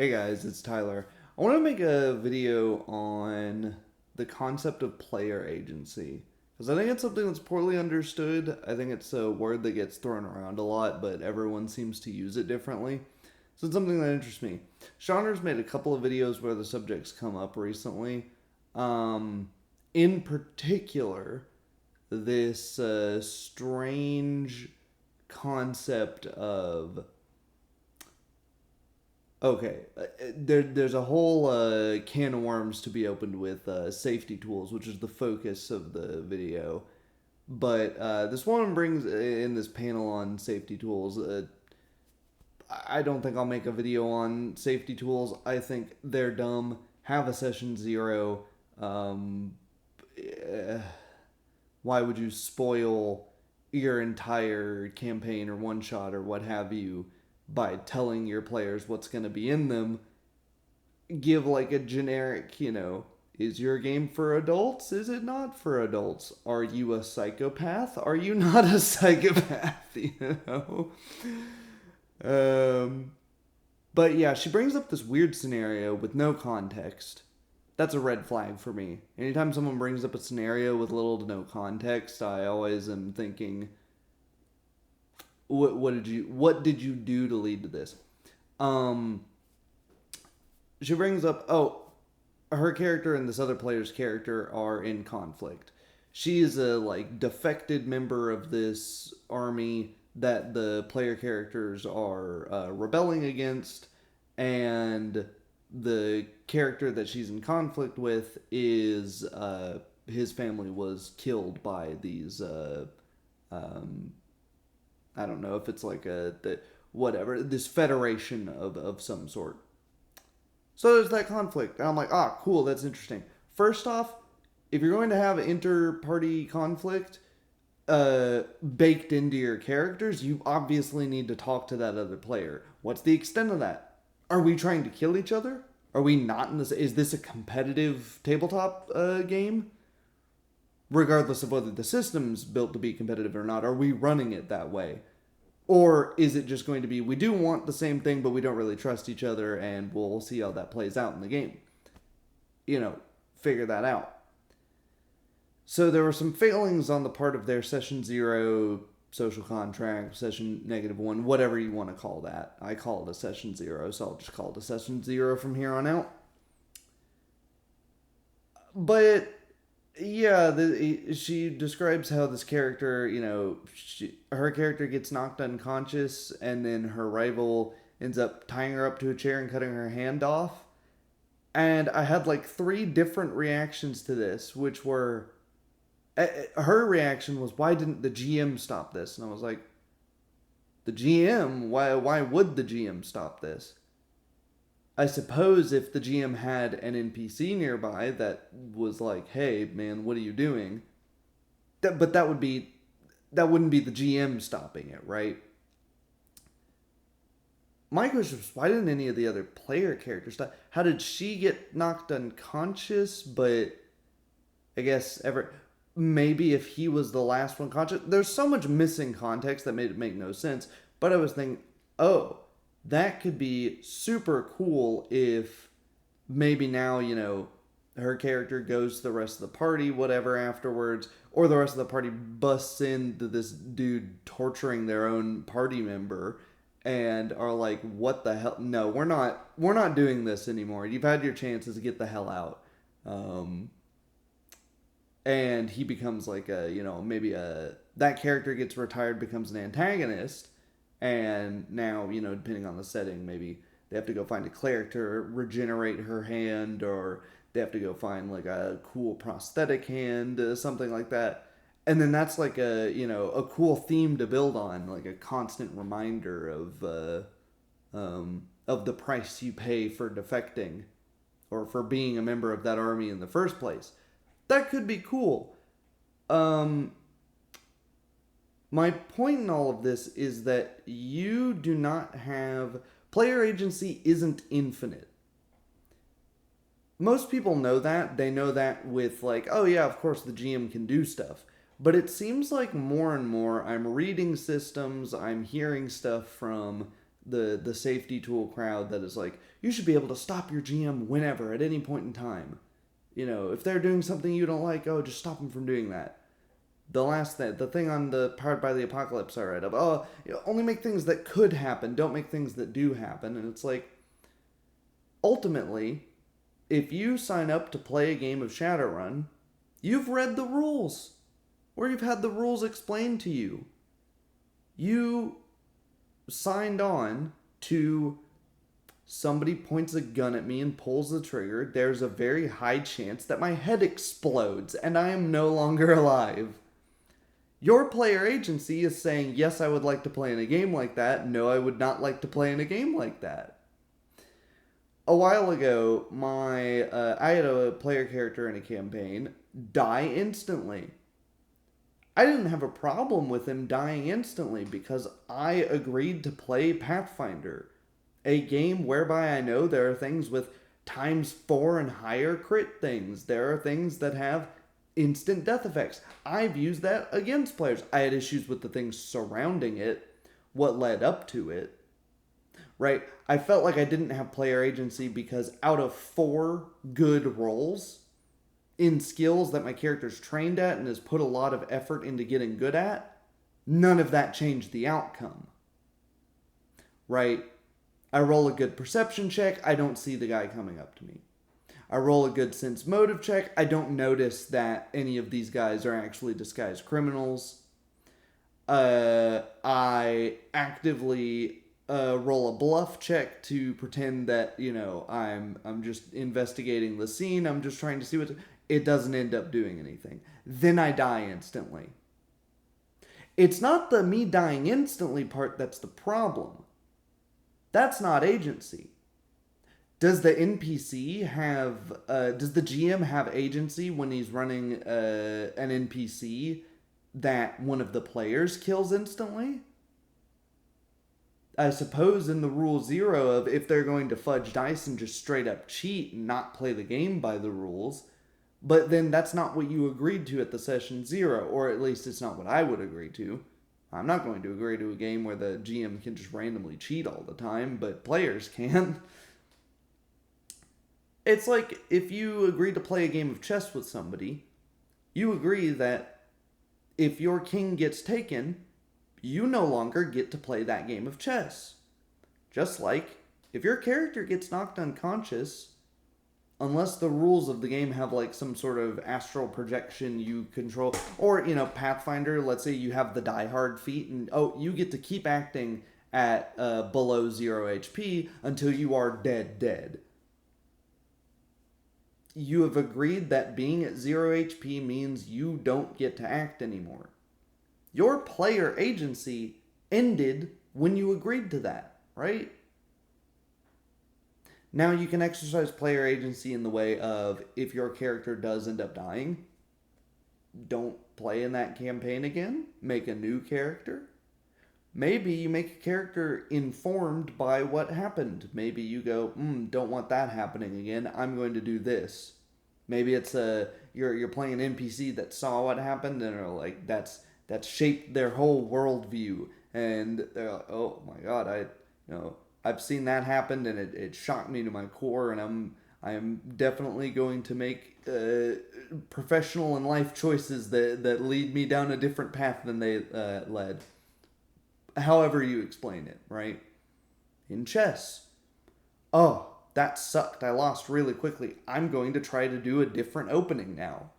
Hey guys, it's Tyler. I want to make a video on the concept of player agency because I think it's something that's poorly understood. I think it's a word that gets thrown around a lot, but everyone seems to use it differently. So it's something that interests me. Shauner's made a couple of videos where the subject's come up recently. In particular, this strange concept of okay, there's a whole can of worms to be opened with safety tools, which is the focus of the video. But this woman brings in this panel on safety tools. I don't think I'll make a video on safety tools. I think they're dumb. Have a session zero. Um, eh, why would you spoil your entire campaign or one shot or what have you by telling your players what's going to be in them? Give like a generic, is your game for adults? Is it not for adults? Are you a psychopath? Are you not a psychopath? Um, but yeah, she brings up this weird scenario with no context. That's a red flag for me. Anytime someone brings up a scenario with little to no context, I always am thinking, what did you do to lead to this? Um, she brings up, oh, her character and this other player's character are in conflict. She is a like defected member of this army that the player characters are rebelling against, and the character that she's in conflict with is his family was killed by these. Um, I don't know if it's like whatever, this federation of some sort. So there's that conflict. And I'm like, cool, that's interesting. First off, if you're going to have inter-party conflict baked into your characters, you obviously need to talk to that other player. What's the extent of that? Are we trying to kill each other? Are we not in this? Is this a competitive tabletop game? Regardless of whether the system's built to be competitive or not, are we running it that way? Or is it just going to be we do want the same thing, but we don't really trust each other, and we'll see how that plays out in the game? Figure that out. So there were some failings on the part of their session zero social contract, session -1, whatever you want to call that. I call it a session zero, so I'll just call it a session zero from here on out. But yeah, she describes how this character, her character gets knocked unconscious, and then her rival ends up tying her up to a chair and cutting her hand off. And I had like three different reactions to this, which were her reaction was, "Why didn't the GM stop this?" And I was like, "The GM? Why would the GM stop this?" I suppose if the GM had an NPC nearby that was like, "Hey, man, what are you doing?" But that wouldn't be the GM stopping it, right? My question was, why didn't any of the other player characters stop? How did she get knocked unconscious? But I guess maybe if he was the last one conscious, there's so much missing context that made it make no sense. But I was thinking, oh, that could be super cool if maybe now, her character goes to the rest of the party, whatever, afterwards, or the rest of the party busts into this dude torturing their own party member and are like, what the hell? No, we're not doing this anymore. You've had your chances to get the hell out. Um, and he becomes like maybe that character gets retired, becomes an antagonist, and now, depending on the setting, maybe they have to go find a cleric to regenerate her hand, or they have to go find like a cool prosthetic hand, something like that. And then that's like a cool theme to build on, like a constant reminder of the price you pay for defecting or for being a member of that army in the first place. That could be cool. Um, my point in all of this is that you do not have player agency isn't infinite. Most people know that. They know that with like, oh yeah, of course the GM can do stuff. But it seems like more and more I'm reading systems, I'm hearing stuff from the safety tool crowd that is like, you should be able to stop your GM whenever, at any point in time. You know, if they're doing something you don't like, oh, just stop them from doing that. The thing on the Powered by the Apocalypse I read of, oh, you know, only make things that could happen, don't make things that do happen. And it's like, ultimately, if you sign up to play a game of Shadowrun, you've read the rules, or you've had the rules explained to you. You signed on to somebody points a gun at me and pulls the trigger. There's a very high chance that my head explodes and I am no longer alive. Your player agency is saying, yes, I would like to play in a game like that. No, I would not like to play in a game like that. A while ago, I had a player character in a campaign die instantly. I didn't have a problem with him dying instantly because I agreed to play Pathfinder, a game whereby I know there are things with ×4 and higher crit things. There are things that have instant death effects. I've used that against players. I had issues with the things surrounding it, what led up to it. Right? I felt like I didn't have player agency because out of 4 good rolls in skills that my character's trained at and has put a lot of effort into getting good at, none of that changed the outcome. Right? I roll a good perception check, I don't see the guy coming up to me. I roll a good sense motive check, I don't notice that any of these guys are actually disguised criminals. I actively roll a bluff check to pretend that, you know, I'm just investigating the scene, I'm just trying to see what... It doesn't end up doing anything. Then I die instantly. It's not the me dying instantly part that's the problem. That's not agency. Does the NPC have... does the GM have agency when he's running an NPC that one of the players kills instantly? I suppose in the rule 0 of if they're going to fudge dice and just straight up cheat and not play the game by the rules... But then that's not what you agreed to at the session 0, or at least it's not what I would agree to. I'm not going to agree to a game where the GM can just randomly cheat all the time, but players can. It's like if you agree to play a game of chess with somebody, you agree that if your king gets taken, you no longer get to play that game of chess. Just like if your character gets knocked unconscious, unless the rules of the game have like some sort of astral projection you control, or, you know, Pathfinder, let's say you have the Die Hard feat and, oh, you get to keep acting at below 0 HP until you are dead. You have agreed that being at 0 HP means you don't get to act anymore. Your player agency ended when you agreed to that, right? Now you can exercise player agency in the way of, if your character does end up dying, don't play in that campaign again, make a new character. Maybe you make a character informed by what happened. Maybe you go, don't want that happening again, I'm going to do this. Maybe it's you're playing an NPC that saw what happened and are like, that's shaped their whole worldview, and they're like, oh my god, I've seen that happen and it shocked me to my core, and I am definitely going to make professional and life choices that lead me down a different path than they led. However you explain it, right? In chess, oh, that sucked, I lost really quickly, I'm going to try to do a different opening now.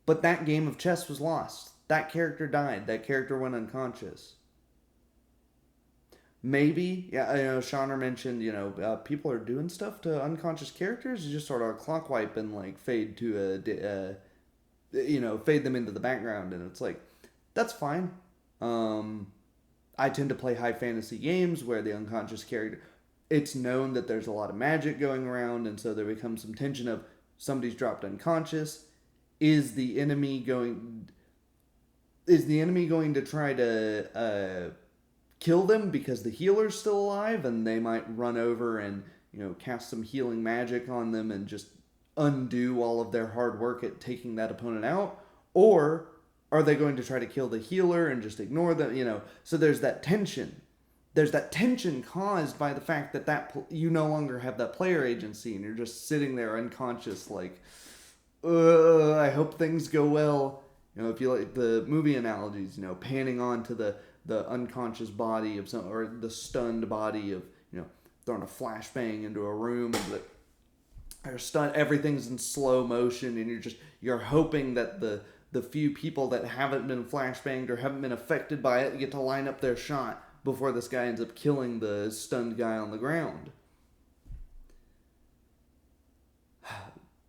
But that game of chess was lost. That character died. That character went unconscious. Maybe, yeah, you know, Shauna mentioned, you know, people are doing stuff to unconscious characters. You just sort of clock wipe and like fade to fade them into the background, and it's like, that's fine. I tend to play high fantasy games where the unconscious character, it's known that there's a lot of magic going around, and so there becomes some tension of somebody's dropped unconscious. Is the enemy going to try to kill them because the healer's still alive, and they might run over and, you know, cast some healing magic on them and just undo all of their hard work at taking that opponent out? Or are they going to try to kill the healer and just ignore them, you know? So there's that tension. there's that tension caused by the fact that you no longer have that player agency and you're just sitting there unconscious, like, I hope things go well. You know, if you like the movie analogies, you know, panning on to the unconscious body of some, or the stunned body of, you know, throwing a flashbang into a room, but or stunned, everything's in slow motion, and you're hoping that the few people that haven't been flashbanged or haven't been affected by it get to line up their shot before this guy ends up killing the stunned guy on the ground.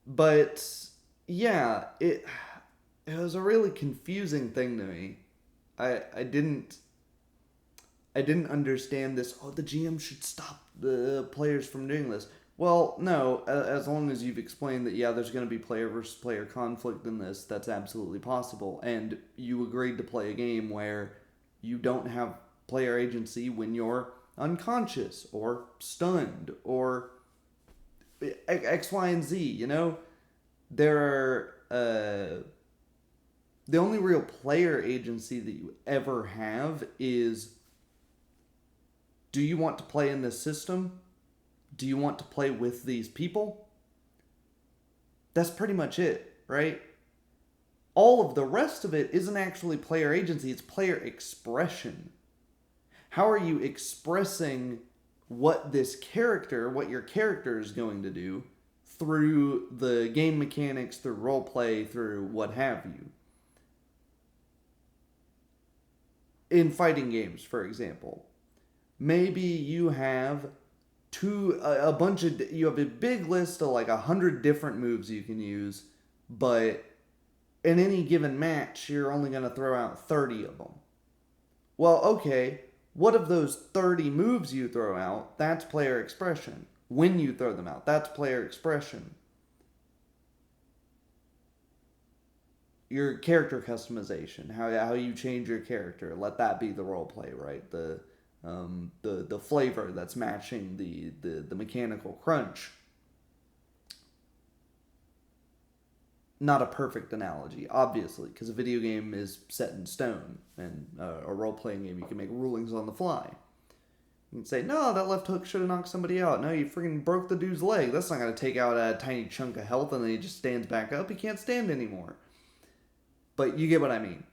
But yeah, it was a really confusing thing to me. I didn't understand this. Oh, the GM should stop the players from doing this. Well, no, as long as you've explained that, yeah, there's going to be player versus player conflict in this, that's absolutely possible. And you agreed to play a game where you don't have player agency when you're unconscious or stunned or X, Y, and Z, you know? There are, the only real player agency that you ever have is, do you want to play in this system? Do you want to play with these people? That's pretty much it, right? All of the rest of it isn't actually player agency, it's player expression. How are you expressing what your character is going to do through the game mechanics, through roleplay, through what have you? In fighting games, for example, maybe you have you have a big list of like 100 different moves you can use, but in any given match, you're only going to throw out 30 of them. Well, okay, what of those 30 moves you throw out, that's player expression. When you throw them out, that's player expression. Your character customization, how you change your character, let that be the role play, right? The flavor that's matching the mechanical crunch. Not a perfect analogy, obviously, because a video game is set in stone, and a role-playing game, you can make rulings on the fly. You can say, no, that left hook should have knocked somebody out. No, you freaking broke the dude's leg. That's not going to take out a tiny chunk of health, and then he just stands back up. He can't stand anymore. But you get what I mean.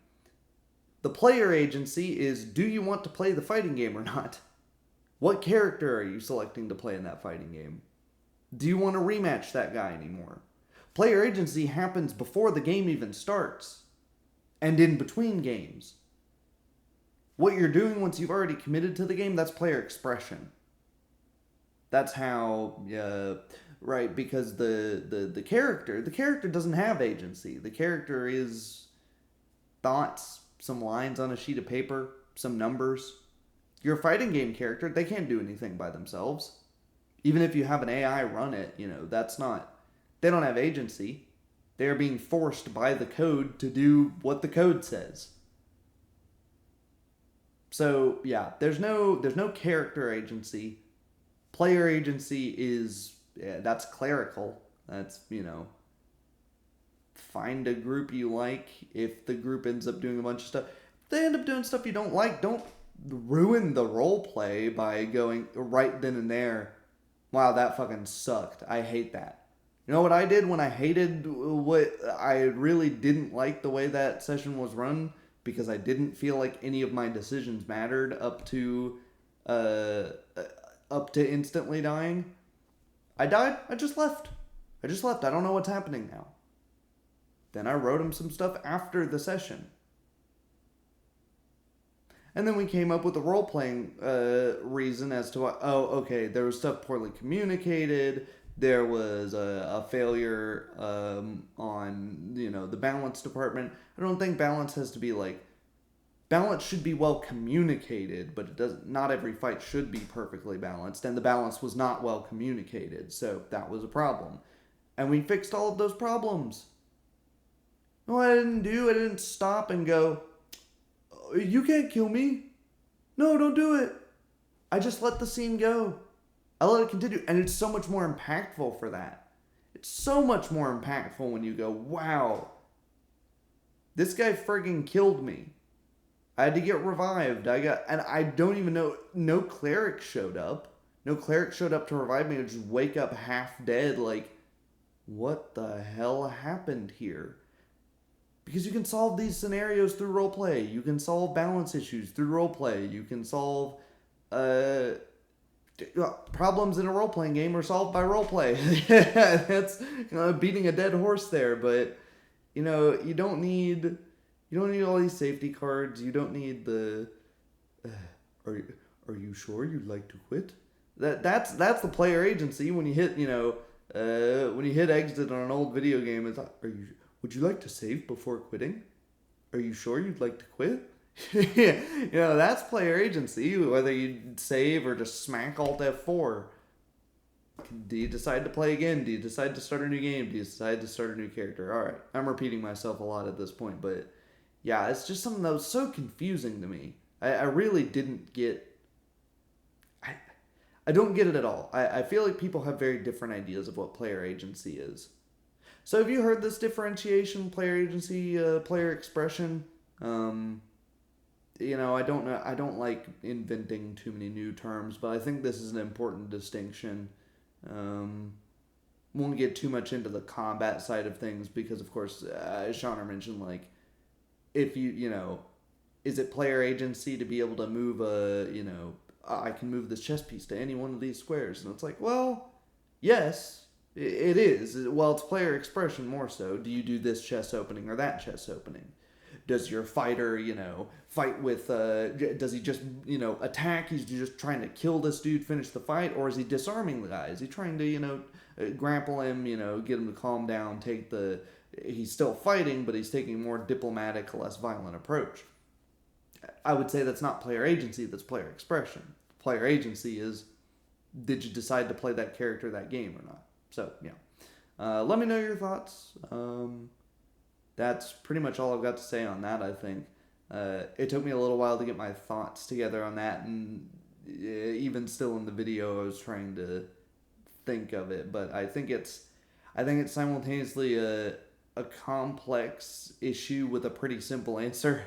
The player agency is, do you want to play the fighting game or not? What character are you selecting to play in that fighting game? Do you want to rematch that guy anymore? Player agency happens before the game even starts, and in between games. What you're doing once you've already committed to the game, that's player expression. That's how, right, because the character doesn't have agency. The character is thoughts, some lines on a sheet of paper, some numbers. Your fighting game character, they can't do anything by themselves. Even if you have an AI run it, they don't have agency. They're being forced by the code to do what the code says. So, yeah, there's no character agency. Player agency is, that's clerical. That's, find a group you like. If the group ends up doing a bunch of stuff, if they end up doing stuff you don't like, don't ruin the role play by going right then and there, wow, that fucking sucked. I hate that. You know what I did when I hated what I really didn't like the way that session was run, because I didn't feel like any of my decisions mattered up to instantly dying? I died. I just left. I don't know what's happening now. Then I wrote him some stuff after the session. And then we came up with a role-playing reason as to why, there was stuff poorly communicated. There was a failure on, the balance department. I don't think balance has to be balance should be well communicated, but not every fight should be perfectly balanced, and the balance was not well communicated, so that was a problem. And we fixed all of those problems. What I didn't stop and go, you can't kill me. No, don't do it. I just let the scene go. I let it continue, and it's so much more impactful for that. It's so much more impactful when you go, wow, this guy friggin' killed me. I had to get revived. And I don't even know. No cleric showed up. No cleric showed up to revive me. I just wake up half dead. Like, what the hell happened here? Because you can solve these scenarios through roleplay. You can solve balance issues through roleplay. You can solve uh, problems in a role playing game are solved by roleplay. That's beating a dead horse there, but you don't need all these safety cards. You don't need the are are you sure you'd like to quit? That's the player agency when you hit when you hit exit on an old video game. It's like, would you like to save before quitting? Are you sure you'd like to quit? That's player agency. Whether you save or just smack Alt F4. Do you decide to play again? Do you decide to start a new game? Do you decide to start a new character? All right, I'm repeating myself a lot at this point, but yeah, it's just something that was so confusing to me. I really didn't get. I don't get it at all. I feel like people have very different ideas of what player agency is. So have you heard this differentiation, player agency, player expression? I don't know. I don't like inventing too many new terms, but I think this is an important distinction. Won't get too much into the combat side of things because, of course, as Shauna mentioned, like, if is it player agency to be able to move I can move this chess piece to any one of these squares? And it's like, well, yes, it is. Well, it's player expression more so. Do you do this chess opening or that chess opening? Does your fighter, fight with, does he just, attack? He's just trying to kill this dude, finish the fight? Or is he disarming the guy? Is he trying to, grapple him, get him to calm down, he's still fighting, but he's taking a more diplomatic, less violent approach? I would say that's not player agency, that's player expression. Player agency is, did you decide to play that character that game or not? So, yeah. Let me know your thoughts. That's pretty much all I've got to say on that, I think. It took me a little while to get my thoughts together on that, and even still in the video I was trying to think of it, but I think it's simultaneously a complex issue with a pretty simple answer.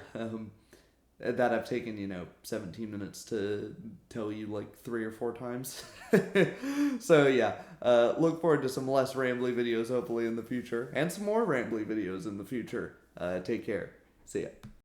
That I've taken, 17 minutes to tell you like 3 or 4 times. So yeah, look forward to some less rambly videos hopefully in the future, and some more rambly videos in the future. Take care. See ya.